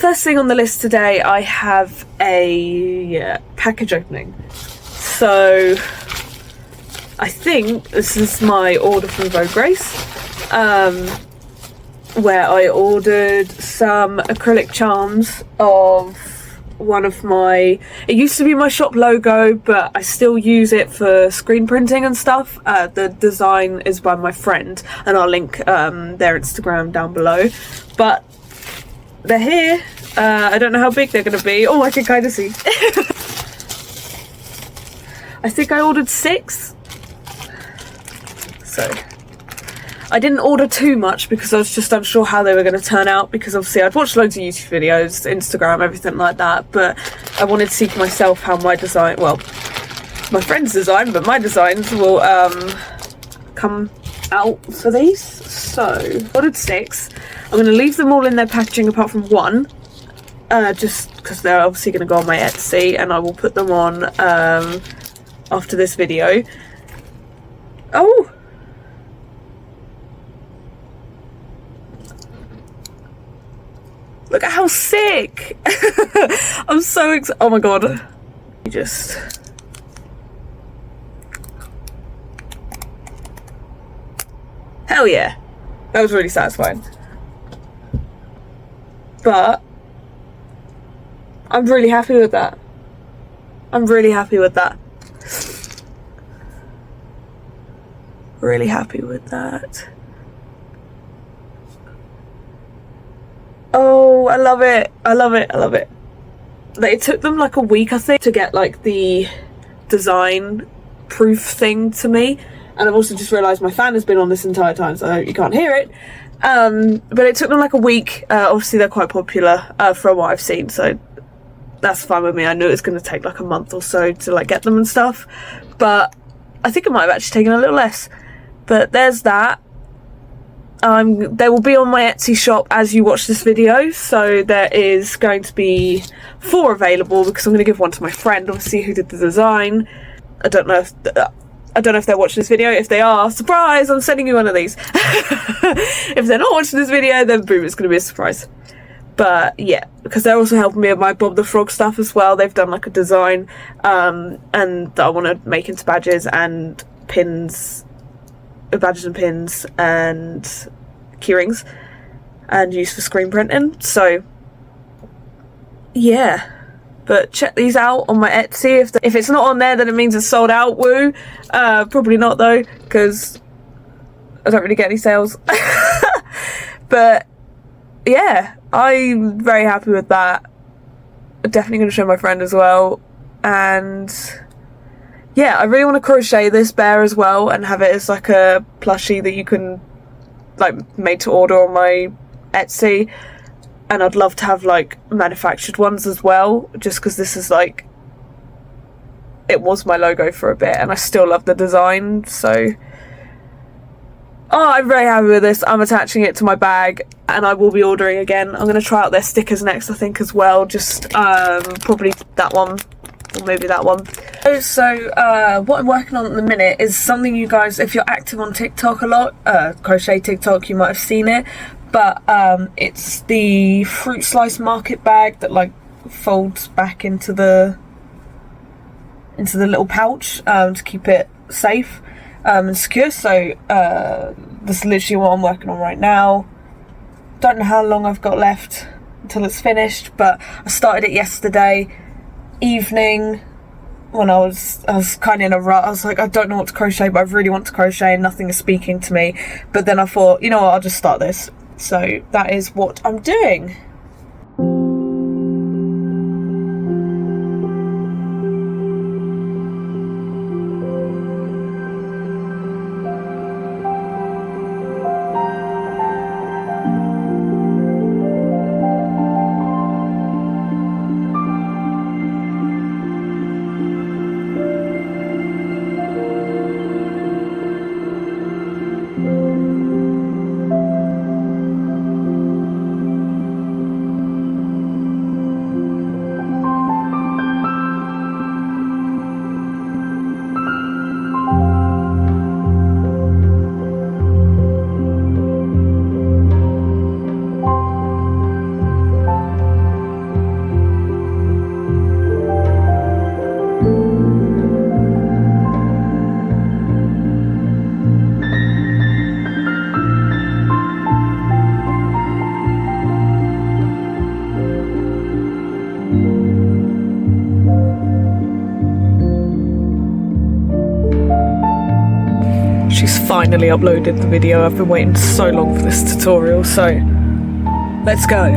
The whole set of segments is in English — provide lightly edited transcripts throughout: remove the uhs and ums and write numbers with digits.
first thing on the list today, I have a package opening. So I think this is my order from Vogue Grace, where I ordered some acrylic charms of one of my, it used to be my shop logo, but I still use it for screen printing and stuff. The design is by my friend, and I'll link their Instagram down below. But they're here. I don't know how big they're going to be. Oh, I can kind of see. I think I ordered 6. So I didn't order too much because I was just unsure how they were going to turn out, because obviously I'd watched loads of YouTube videos, Instagram, everything like that, but I wanted to see for myself how my design, well, my friend's design, but my designs will come out for these. So I ordered 6. I'm going to leave them all in their packaging apart from one, just because they're obviously going to go on my Etsy, and I will put them on after this video. Oh! Look at how sick! I'm so excited. Oh my god. Just... hell yeah. That was really satisfying. But I'm really happy with that. I'm really happy with that. Really happy with that. Oh, I love it. I love it. I love it. It took them like a week, I think, to get like the design proof thing to me. And I've also just realised my fan has been on this entire time, so I hope you can't hear it. But it took them like a week. Obviously they're quite popular from what I've seen, so that's fine with me. I knew it was going to take like a month or so to like get them and stuff, but I think it might have actually taken a little less. But there's that. They will be on my Etsy shop as you watch this video, so there is going to be 4 available, because I'm going to give one to my friend, obviously, who did the design. I don't know if they're watching this video. If they are, surprise, I'm sending you one of these. If they're not watching this video, then boom, it's going to be a surprise. But yeah, because they're also helping me with my Bob the Frog stuff as well. They've done like a design and that I want to make into badges and pins, badges and pins and keyrings, and use for screen printing. So yeah, but check these out on my Etsy. If it's not on there, then it means it's sold out. Woo. Probably not though, because I don't really get any sales. But yeah, I'm very happy with that. I'm definitely going to show my friend as well. And yeah, I really want to crochet this bear as well and have it as like a plushie that you can like made to order on my Etsy. And I'd love to have like manufactured ones as well, just because this is like, it was my logo for a bit and I still love the design. So oh, I'm very happy with this. I'm attaching it to my bag and I will be ordering again. I'm going to try out their stickers next, I think, as well. Just probably that one or maybe that one. So what I'm working on at the minute is something you guys, if you're active on TikTok a lot, crochet TikTok, you might have seen it. But it's the fruit slice market bag that like folds back into the little pouch to keep it safe and secure. So this is literally what I'm working on right now. Don't know how long I've got left until it's finished, but I started it yesterday evening when I was kind of in a rut. I was like, I don't know what to crochet, but I really want to crochet and nothing is speaking to me. But then I thought, you know what, I'll just start this. So that is what I'm doing. finally uploaded the video. I've been waiting so long for this tutorial, so let's go.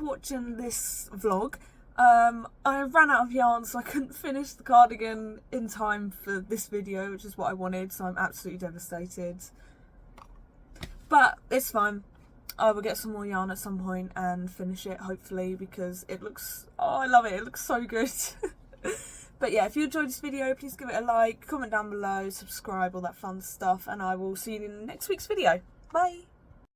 Watching this vlog. I ran out of yarn, so I couldn't finish the cardigan in time for this video, which is what I wanted, so I'm absolutely devastated, but it's fine. I will get some more yarn at some point and finish it, hopefully, because it looks, oh, I love it, it looks so good. But yeah, if you enjoyed this video, please give it a like, comment down below, subscribe, all that fun stuff, and I will see you in next week's video. Bye.